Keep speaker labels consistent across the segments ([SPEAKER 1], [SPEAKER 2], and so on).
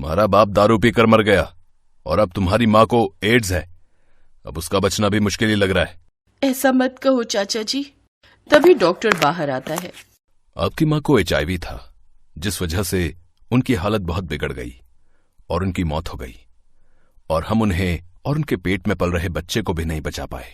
[SPEAKER 1] तुम्हारा बाप दारू पीकर मर गया और अब तुम्हारी माँ को एड्स है। अब उसका बचना भी मुश्किल ही लग रहा है।
[SPEAKER 2] ऐसा मत कहो चाचा जी। तभी डॉक्टर बाहर आता है।
[SPEAKER 1] आपकी माँ को HIV था, जिस वजह से उनकी हालत बहुत बिगड़ गई और उनकी मौत हो गई, और हम उन्हें और उनके पेट में पल रहे बच्चे को भी नहीं बचा पाए।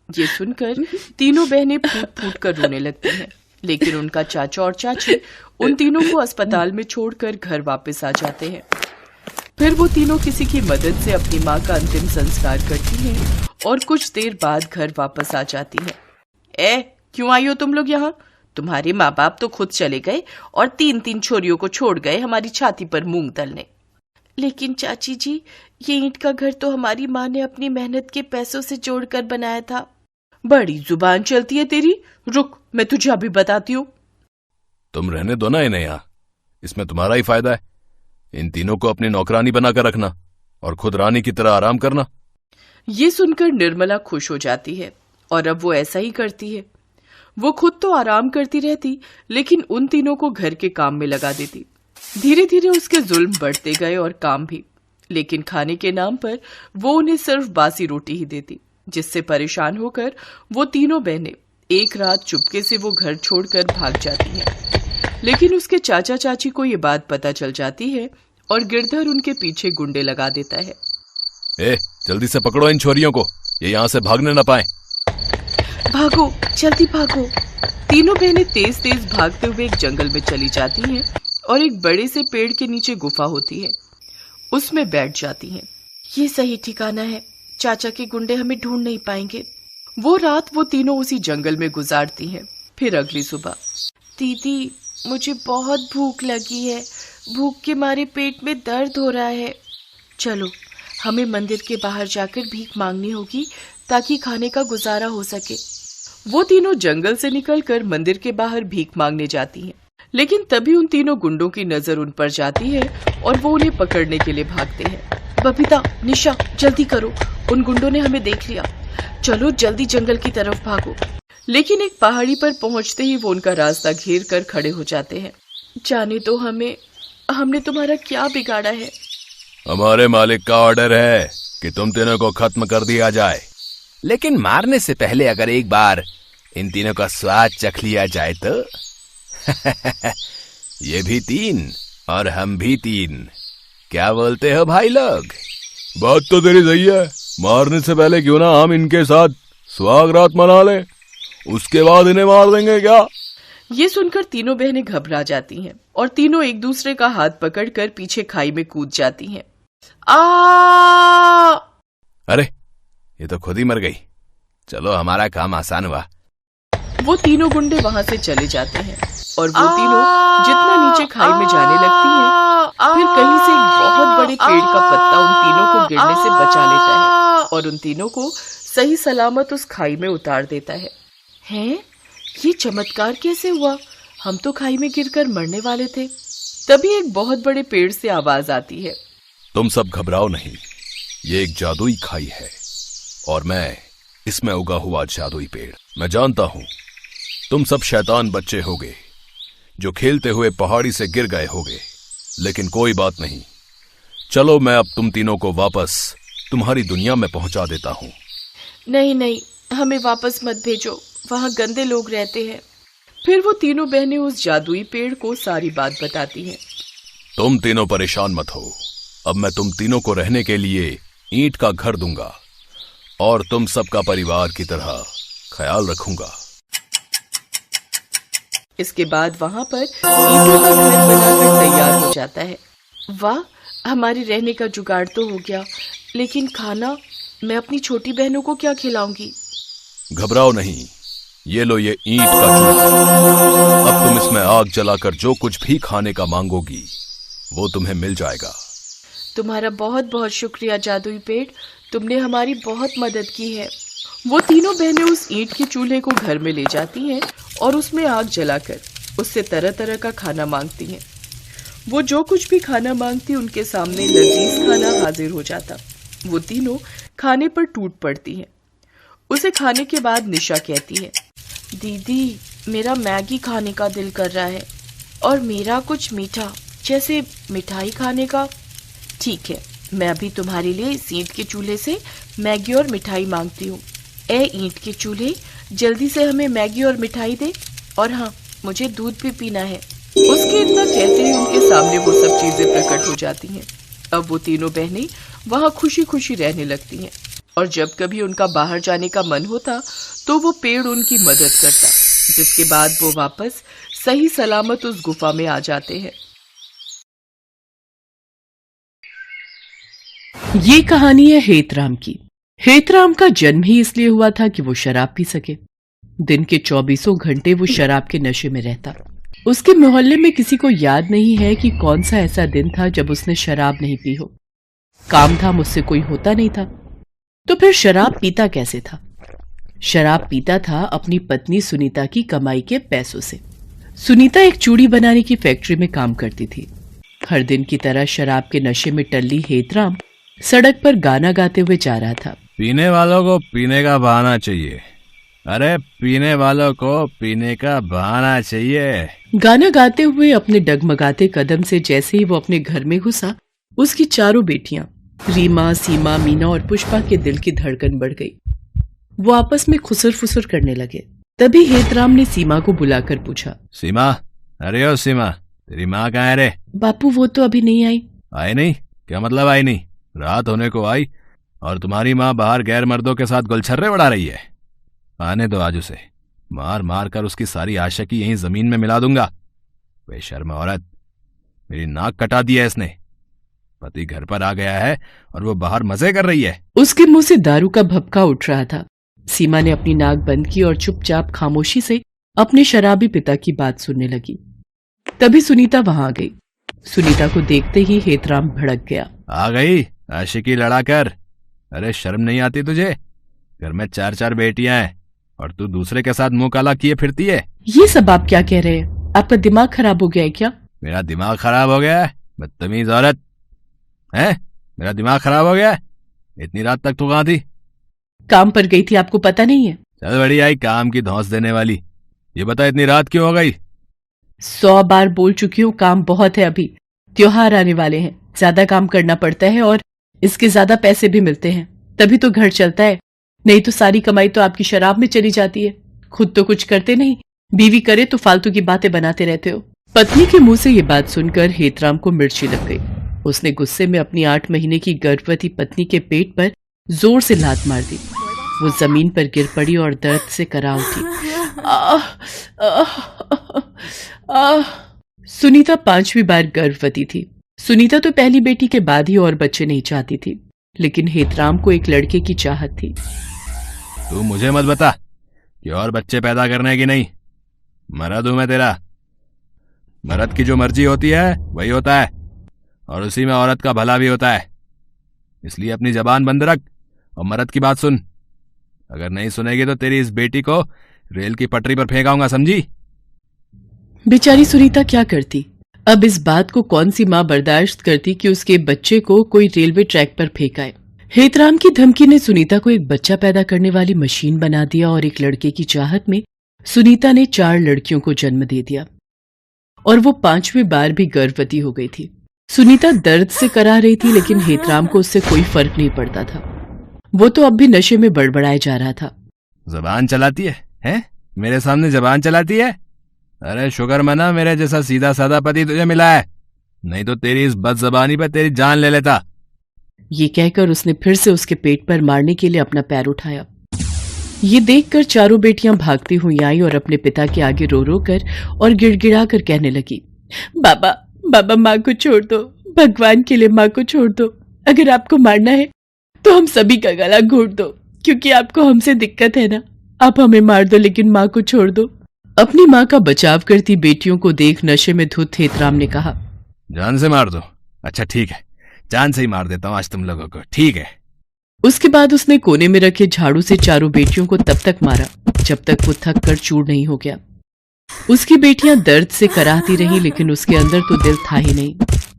[SPEAKER 2] ये सुनकर तीनों बहनें फूट फूट कर रोने लगती हैं, लेकिन उनका चाचा और चाची उन तीनों को अस्पताल में छोड़कर घर वापस आ जाते हैं। फिर वो तीनों किसी की मदद से अपनी माँ का अंतिम संस्कार करती हैं और कुछ देर बाद घर वापस आ जाती हैं। क्यों आई हो तुम लोग यहाँ? तुम्हारे माँ बाप तो खुद चले गए और 3-3 छोरियों को छोड़ गए हमारी छाती पर मूंग तलने। लेकिन चाची जी, ये ईंट का घर तो हमारी माँ ने अपनी मेहनत के पैसों से जोड़कर बनाया था। बड़ी जुबान चलती है तेरी। रुक, मैं तुझे अभी बताती हूँ।
[SPEAKER 1] तुम रहने दो ना इन्हें यहाँ, इसमें तुम्हारा ही फायदा है। इन तीनों को अपनी नौकरानी बनाकर रखना और खुद रानी की तरह आराम करना।
[SPEAKER 2] ये सुनकर निर्मला खुश हो जाती है और अब वो ऐसा ही करती है। वो खुद तो आराम करती रहती, लेकिन उन तीनों को घर के काम में लगा देती। धीरे धीरे उसके जुल्म बढ़ते गए और काम भी, लेकिन खाने के नाम पर वो उन्हें सिर्फ बासी रोटी ही देती, जिससे परेशान होकर वो तीनों बहनें एक रात चुपके से वो घर छोड़कर भाग जाती हैं। लेकिन उसके चाचा चाची को ये बात पता चल जाती है और गिरधर उनके पीछे गुंडे लगा देता है।
[SPEAKER 1] जल्दी से पकड़ो इन छोरियों को, ये यहाँ से भागने न पाए।
[SPEAKER 2] भागो, जल्दी भागो। तीनों बहनें तेज तेज भागते हुए एक जंगल में चली जाती हैं और एक बड़े से पेड़ के नीचे गुफा होती है, उसमें बैठ जाती हैं। ये सही ठिकाना है, चाचा के गुंडे हमें ढूंढ नहीं पाएंगे। वो रात वो तीनों उसी जंगल में गुजारती हैं। फिर अगली सुबह, दीदी मुझे बहुत भूख लगी है, भूख के मारे पेट में दर्द हो रहा है। चलो, हमें मंदिर के बाहर जाकर भीख मांगनी होगी ताकि खाने का गुजारा हो सके। वो तीनों जंगल से निकलकर मंदिर के बाहर भीख मांगने जाती हैं, लेकिन तभी उन तीनों गुंडों की नजर उन पर जाती है और वो उन्हें पकड़ने के लिए भागते हैं। बबीता, निशा, जल्दी करो, उन गुंडों ने हमें देख लिया। चलो जल्दी जंगल की तरफ भागो। लेकिन एक पहाड़ी पर पहुंचते ही वो उनका रास्ता घेर कर खड़े हो जाते हैं। जाने तो हमने तुम्हारा क्या बिगाड़ा है?
[SPEAKER 1] हमारे मालिक का ऑर्डर है कि तुम तीनों को खत्म कर दिया जाए, लेकिन मारने से पहले अगर एक बार इन तीनों का स्वाद चख लिया जाए तो। ये भी 3 और हम भी 3। क्या बोलते हो भाई लोग? बात तो तेरी सही है, मारने से पहले क्यों ना हम इनके साथ सुहागरात मना लें, उसके बाद इन्हें मार देंगे क्या?
[SPEAKER 2] ये सुनकर तीनों बहनें घबरा जाती हैं और तीनों एक दूसरे का हाथ पकड़कर पीछे खाई में कूद जाती हैं।
[SPEAKER 1] अरे, ये तो खुद ही मर गई। चलो, हमारा काम आसान हुआ।
[SPEAKER 2] वो तीनों गुंडे वहाँ से चले जाते हैं और वो तीनों जितना नीचे खाई में जाने लगती हैं, फिर कहीं से एक बहुत बड़े पेड़ का पत्ता उन तीनों को गिरने से बचा लेता है और उन तीनों को सही सलामत उस खाई में उतार देता है। हैं? ये चमत्कार कैसे हुआ? हम तो खाई में गिरकर मरने वाले थे। तभी एक बहुत बड़े पेड़ से आवाज आती है।
[SPEAKER 1] तुम सब घबराओ नहीं, ये एक जादुई खाई है और मैं इसमें उगा हुआ जादुई पेड़। मैं जानता हूं तुम सब शैतान बच्चे होगे जो खेलते हुए पहाड़ी से गिर गए होगे, लेकिन कोई बात नहीं। चलो, मैं अब तुम तीनों को वापस तुम्हारी दुनिया में पहुंचा देता हूं।
[SPEAKER 2] नहीं, हमें वापस मत भेजो, वहां गंदे लोग रहते हैं। फिर वो तीनों बहनें उस जादुई पेड़ को सारी बात बताती हैं।
[SPEAKER 1] तुम तीनों परेशान मत हो, अब मैं तुम तीनों को रहने के लिए ईंट का घर दूंगा और तुम सबका परिवार की तरह ख्याल रखूंगा।
[SPEAKER 2] इसके बाद वहां पर ईंटों का घर बनाकर तैयार हो जाता है। वाह, हमारे रहने का जुगाड़ तो हो गया, लेकिन खाना मैं अपनी छोटी बहनों को क्या खिलाऊंगी?
[SPEAKER 1] घबराओ नहीं, ये लो ये ईंट का चूल्हा। अब तुम इसमें आग जलाकर जो कुछ भी खाने का मांगोगी वो तुम्हें मिल जाएगा।
[SPEAKER 2] तुम्हारा बहुत बहुत शुक्रिया जादुई पेड़, तुमने हमारी बहुत मदद की है। वो तीनों बहनें उस ईंट के चूल्हे को घर में ले जाती हैं और उसमें आग जलाकर उससे तरह तरह का खाना मांगती हैं। वो जो कुछ भी खाना मांगती उनके सामने लजीज खाना हाजिर हो जाता। वो तीनों खाने पर टूट पड़ती हैं। उसे खाने के बाद निशा कहती है, दीदी मेरा मैगी खाने का दिल कर रहा है और मेरा कुछ मीठा, जैसे मिठाई खाने का। ठीक है, मैं अभी तुम्हारे लिए इस ईंट के चूल्हे से मैगी और मिठाई मांगती हूँ। ए ईंट के चूल्हे, जल्दी से हमें मैगी और मिठाई दे, और हाँ, मुझे दूध भी पीना है। उसके इतना कहते ही उनके सामने वो सब चीजें प्रकट हो जाती हैं। अब वो तीनों बहनें वहाँ खुशी खुशी रहने लगती हैं, और जब कभी उनका बाहर जाने का मन होता तो वो पेड़ उनकी मदद करता, जिसके बाद वो वापस सही सलामत उस गुफा में आ जाते हैं। ये कहानी है हेतराम की। हेतराम का जन्म ही इसलिए हुआ था कि वो शराब पी सके। दिन के 24 घंटे वो शराब के नशे में रहता। उसके मोहल्ले में किसी को याद नहीं है कि कौन सा ऐसा दिन था जब उसने शराब नहीं पी हो। काम धाम उससे कोई होता नहीं था, तो फिर शराब पीता कैसे था? शराब पीता था अपनी पत्नी सुनीता की कमाई के पैसों से। सुनीता एक चूड़ी बनाने की फैक्ट्री में काम करती थी। हर दिन की तरह शराब के नशे में टल्ली हेतराम सड़क पर गाना गाते हुए जा रहा था।
[SPEAKER 1] पीने वालों को पीने का बहाना चाहिए, अरे पीने वालों को पीने का बहाना चाहिए।
[SPEAKER 2] गाना गाते हुए अपने डगमगाते कदम से जैसे ही वो अपने घर में घुसा, उसकी चारों बेटियां रीमा, सीमा, मीना और पुष्पा के दिल की धड़कन बढ़ गई। वो आपस में खुसर फुसर करने लगे। तभी हेतराम ने सीमा को बुलाकर पूछा,
[SPEAKER 1] सीमा, अरे ओ सीमा, तेरी माँ कहाँ है रे?
[SPEAKER 2] बापू वो तो अभी नहीं आई।
[SPEAKER 1] आई नहीं? क्या मतलब आई नहीं? रात होने को आई और तुम्हारी माँ बाहर गैर मर्दों के साथ गुलछर्रे उड़ा रही है। आने दो आज उसे, मार मार कर उसकी सारी आशिकी यहीं जमीन में मिला दूंगा। बेशर्म औरत, मेरी नाक कटा दी है इसने। पति घर पर आ गया है और वो बाहर मजे कर रही है।
[SPEAKER 2] उसके मुंह से दारू का भपका उठ रहा था। सीमा ने अपनी नाक बंद की और चुपचाप खामोशी से अपने शराबी पिता की बात सुनने लगी। तभी सुनीता वहां आ गई। सुनीता को देखते ही हेतराम भड़क गया।
[SPEAKER 1] आ गई आशिकी लड़ाकर? अरे शर्म नहीं आती तुझे? घर में 4 बेटियां हैं और तू दूसरे के साथ मुंह काला किए फिरती है।
[SPEAKER 2] ये सब आप क्या कह रहे हैं? आपका दिमाग खराब हो गया है क्या?
[SPEAKER 1] मेरा दिमाग खराब हो गया है? बदतमीज औरत है, मेरा दिमाग खराब हो गया है? इतनी रात तक तू कहाँ थी?
[SPEAKER 2] काम पर गई थी, आपको पता नहीं है?
[SPEAKER 1] चल बड़ी आई काम की धौंस देने वाली। ये बता इतनी रात क्यों हो गई?
[SPEAKER 2] 100 बार बोल चुकी हूँ, काम बहुत है। अभी त्योहार आने वाले हैं, ज्यादा काम करना पड़ता है और इसके ज्यादा पैसे भी मिलते हैं, तभी तो घर चलता है। नहीं तो सारी कमाई तो आपकी शराब में चली जाती है। खुद तो कुछ करते नहीं, बीवी करे तो फालतू की बातें बनाते रहते हो। पत्नी के मुंह से ये बात सुनकर हेतराम को मिर्ची लग गई। उसने गुस्से में अपनी 8 महीने की गर्भवती पत्नी के पेट पर जोर से लात मार दी। वो जमीन पर गिर पड़ी और दर्द से करा उठी। सुनीता 5वीं बार गर्भवती थी। सुनीता तो पहली बेटी के बाद ही और बच्चे नहीं चाहती थी, लेकिन हेतराम को एक लड़के की चाहत थी।
[SPEAKER 1] तू मुझे मत बता कि और बच्चे पैदा करने की नहीं। मर्द हूं मैं तेरा। मर्द की जो मर्जी होती है वही होता है, और उसी में औरत का भला भी होता है। इसलिए अपनी जबान बंद रख और मर्द की बात सुन। अगर नहीं सुनेगी तो तेरी इस बेटी को रेल की पटरी पर फेंकाऊंगा, समझी?
[SPEAKER 2] बेचारी सुनीता क्या करती? अब इस बात को कौन सी माँ बर्दाश्त करती कि उसके बच्चे को कोई रेलवे ट्रैक पर फेंकाए। हेतराम की धमकी ने सुनीता को एक बच्चा पैदा करने वाली मशीन बना दिया और एक लड़के की चाहत में सुनीता ने 4 लड़कियों को जन्म दे दिया और वो 5वीं बार भी गर्भवती हो गई थी। सुनीता दर्द से करा रही थी, लेकिन हेतराम को उससे कोई फर्क नहीं पड़ता था। वो तो अब भी नशे में बड़बड़ाए जा रहा था।
[SPEAKER 1] जबान चलाती है, हैं? मेरे सामने जबान चलाती है? अरे शुक्र मना मेरे जैसा सीधा साधा पति तुझे मिला है, नहीं तो तेरी इस बदजबानी पर तेरी जान ले लेता।
[SPEAKER 2] ये कहकर उसने फिर से उसके पेट पर मारने के लिए अपना पैर उठाया। ये देखकर चारों बेटियां भागती हुई आई और अपने पिता के आगे रो रो कर और गिड़गिड़ा कर कहने लगी, बाबा बाबा, माँ को छोड़ दो, भगवान के लिए माँ को छोड़ दो। अगर आपको मारना है तो हम सभी का गला घोट दो, क्योंकि आपको हमसे दिक्कत है ना। आप हमें मार दो, लेकिन माँ को छोड़ दो। अपनी माँ का बचाव करती बेटियों को देख नशे में धुत हेतराम ने कहा,
[SPEAKER 1] जान से मार दो? अच्छा ठीक है, जान से ही मार देता हूँ आज तुम लोगों को, ठीक है।
[SPEAKER 2] उसके बाद उसने कोने में रखे झाड़ू से चारों बेटियों को तब तक मारा जब तक वो थक कर चूर नहीं हो गया। उसकी बेटियां दर्द से कराहती रही, लेकिन उसके अंदर तो दिल था ही नहीं।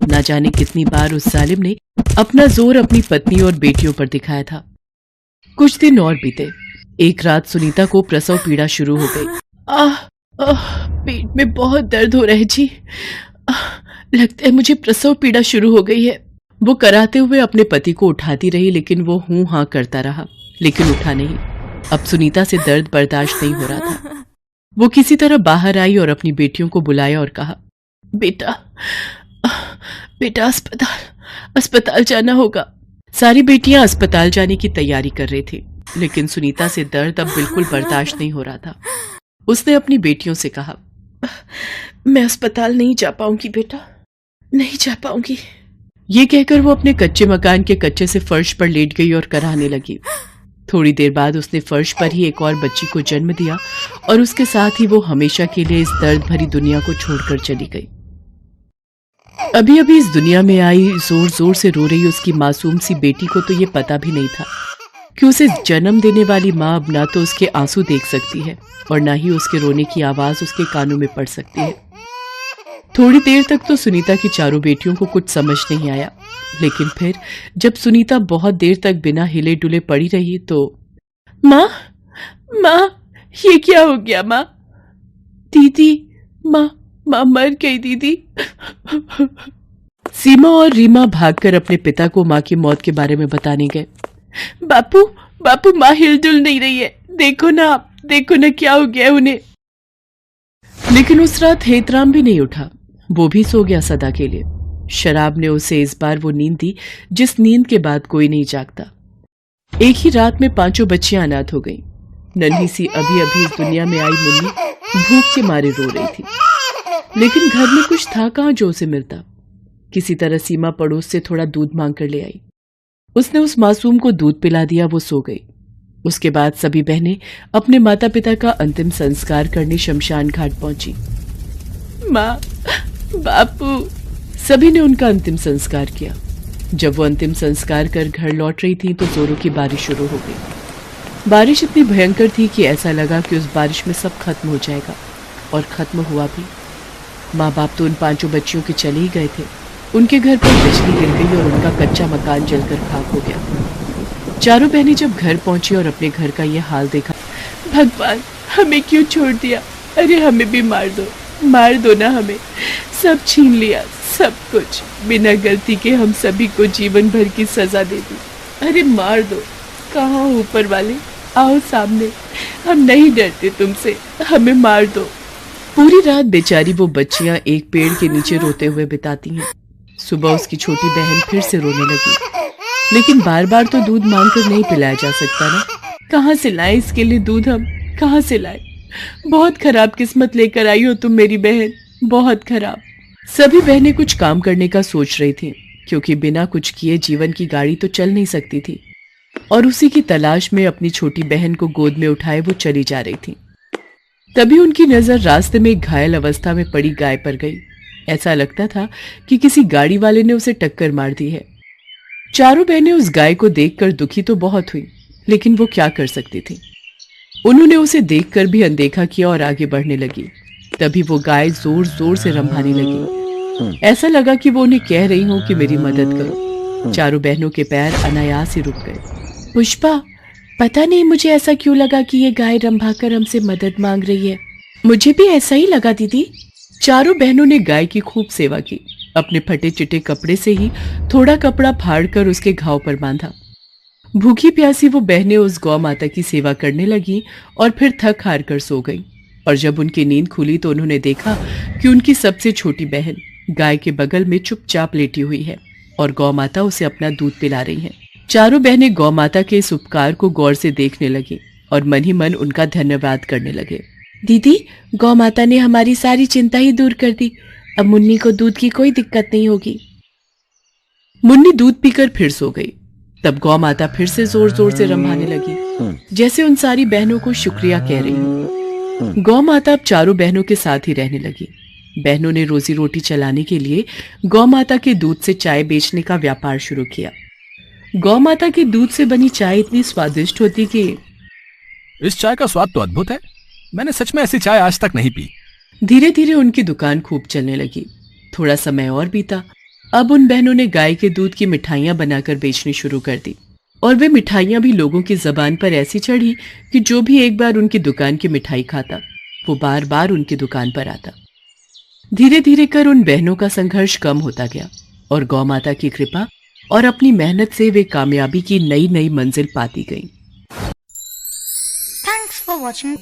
[SPEAKER 2] न जाने कितनी बार उस जालिम ने अपना जोर अपनी पत्नी और बेटियों पर दिखाया था। कुछ दिन और बीते। एक रात सुनीता को प्रसव पीड़ा शुरू हो गई। पेट में बहुत दर्द हो रहा है जी। लगता है मुझे प्रसव पीड़ा शुरू हो गई है। वो कराते हुए अपने पति को उठाती रही, लेकिन वो हूं हां करता रहा, लेकिन उठा नहीं। अब सुनीता से दर्द बर्दाश्त नहीं हो रहा था। वो किसी तरह बाहर आई और अपनी बेटियों को बुलाया और कहा, बेटा बेटा अस्पताल जाना होगा। सारी बेटियां अस्पताल जाने की तैयारी कर रही थी, लेकिन सुनीता से दर्द अब बिल्कुल बर्दाश्त नहीं हो रहा था। उसने अपनी बेटियों से कहा, मैं अस्पताल नहीं जा पाऊंगी बेटा, नहीं जा पाऊंगी। ये कहकर वो अपने कच्चे मकान के कच्चे से फर्श पर लेट गई और कराहने लगी। थोड़ी देर बाद उसने फर्श पर ही एक और बच्ची को जन्म दिया और उसके साथ ही वो हमेशा के लिए इस दर्द भरी दुनिया को छोड़कर चली गई। अभी अभी इस दुनिया में आई जोर जोर से रो रही उसकी मासूम सी बेटी को तो ये पता भी नहीं था कि उसे जन्म देने वाली माँ अब ना तो उसके आंसू देख सकती है और ना ही उसके रोने की आवाज उसके कानों में पड़ सकती है। थोड़ी देर तक तो सुनीता की चारों बेटियों को कुछ समझ नहीं आया, लेकिन फिर जब सुनीता बहुत देर तक बिना हिले डुले पड़ी रही तो, माँ ये क्या हो गया माँ? दीदी, माँ मर गई दीदी। सीमा और रीमा भागकर अपने पिता को माँ की मौत के बारे में बताने गए। बापू माँ हिलजुल नहीं रही है, देखो ना क्या हो गया उन्हें। लेकिन उस रात हेतराम भी नहीं उठा, वो भी सो गया सदा के लिए। शराब ने उसे इस बार वो नींद दी जिस नींद के बाद कोई नहीं जागता। एक ही रात में 5 बच्चियां अनाथ हो गईं। नन्ही सी अभी अभी इस दुनिया में आई मुन्नी भूख के मारे रो रही थी, लेकिन घर में कुछ था कहां जो उसे मिलता। किसी तरह सीमा पड़ोस से थोड़ा दूध मांग कर ले आई। उसने उस मासूम को दूध पिला दिया, वो सो गई। उसके बाद सभी बहनें अपने माता पिता का अंतिम संस्कार करने शमशान घाट पहुंची। माँ, बापू, सभी ने उनका अंतिम संस्कार किया। जब वो अंतिम संस्कार कर घर लौट रही थी तो जोरों की बारिश शुरू हो गई। बारिश इतनी भयंकर थी कि ऐसा लगा कि उस बारिश में सब खत्म हो जाएगा, और खत्म हुआ भी। माँ बाप तो उन 5 बच्चियों के चले ही गए थे। उनके घर पर बिजली गिर गई और उनका कच्चा मकान जलकर खाक हो गया। चारों बहनें जब घर पहुंची और अपने घर का यह हाल देखा, भगवान हमें क्यों छोड़ दिया? अरे हमें भी मार दो ना, हमें सब छीन लिया, सब कुछ बिना गलती के हम सभी को जीवन भर की सजा दे दी। अरे मार दो, कहाँ हो ऊपर वाले, आओ सामने, हम नहीं डरते तुमसे, हमें मार दो। पूरी रात बेचारी वो बच्चियां एक पेड़ के नीचे रोते हुए बिताती हैं। सुबह उसकी छोटी बहन फिर से रोने लगी, लेकिन बार बार तो दूध मांगकर नहीं पिलाया जा सकता ना। कहाँ से लाए इसके लिए दूध, हम कहाँ से लाए? बहुत खराब किस्मत लेकर आई हो तुम मेरी बहन, बहुत खराब। सभी बहनें कुछ काम करने का सोच रही थी, क्योंकि बिना कुछ किए जीवन की गाड़ी तो चल नहीं सकती थी। और उसी की तलाश में अपनी छोटी बहन को गोद में उठाए वो चली जा रही थी। तभी उनकी नजर रास्ते में एक घायल अवस्था में पड़ी गाय पर गई। ऐसा लगता था कि किसी गाड़ी वाले ने उसे टक्कर मार दी है। चारों बहनें उस गाय को देखकर दुखी तो बहुत हुई, लेकिन वो क्या कर सकती थी। उन्होंने उसे देखकर भी अनदेखा किया और आगे बढ़ने लगी। तभी वो गाय जोर जोर से रंभाने लगी। ऐसा लगा कि वो उन्हें कह रही हो कि मेरी मदद करो। चारों बहनों के पैर अनायास ही रुक गए। पुष्पा, पता नहीं मुझे ऐसा क्यों लगा कि ये गाय रंभाकर हमसे मदद मांग रही है। मुझे भी ऐसा ही लगा दीदी। चारों बहनों ने गाय की खूब सेवा की। अपने फटे चिटे कपड़े से ही थोड़ा कपड़ा फाड़कर उसके घाव पर बांधा। भूखी प्यासी वो बहनें उस गौ माता की सेवा करने लगी और फिर थक हार कर सो गईं। और जब उनकी नींद खुली तो उन्होंने देखा कि उनकी सबसे छोटी बहन गाय के बगल में चुपचाप लेटी हुई है और गौ माता उसे अपना दूध पिला रही है। चारों बहनें गौ माता के इस उपकार को गौर से देखने लगी और मन ही मन उनका धन्यवाद करने लगे। दीदी, गौ माता ने हमारी सारी चिंता ही दूर कर दी। अब मुन्नी को दूध की कोई दिक्कत नहीं होगी। मुन्नी दूध पीकर फिर सो गई। तब गौ माता फिर से जोर जोर से रंभाने लगी, जैसे उन सारी बहनों को शुक्रिया कह रही हो। गौ माता अब चारों बहनों के साथ ही रहने लगी। बहनों ने रोजी रोटी चलाने के लिए गौ माता के दूध से चाय बेचने का व्यापार शुरू किया। गौ माता के दूध से बनी चाय इतनी स्वादिष्ट होती कि
[SPEAKER 1] इस चाय का स्वाद तो अद्भुत है। मैंने सच में ऐसी चाय आज तक नहीं पी।
[SPEAKER 2] धीरे धीरे उनकी दुकान खूब चलने लगी। थोड़ा समय और बीता। अब उन बहनों ने गाय के दूध की मिठाइयां बनाकर बेचनी शुरू कर दी और वे मिठाइयां भी लोगों की जबान पर ऐसी चढ़ी कि जो भी एक बार उनकी दुकान की मिठाई खाता वो बार बार उनकी दुकान पर आता। धीरे धीरे कर उन बहनों का संघर्ष कम होता गया और गौ माता की कृपा और अपनी मेहनत से वे कामयाबी की नई नई मंजिल पाती गईं।
[SPEAKER 3] Thanks for watching.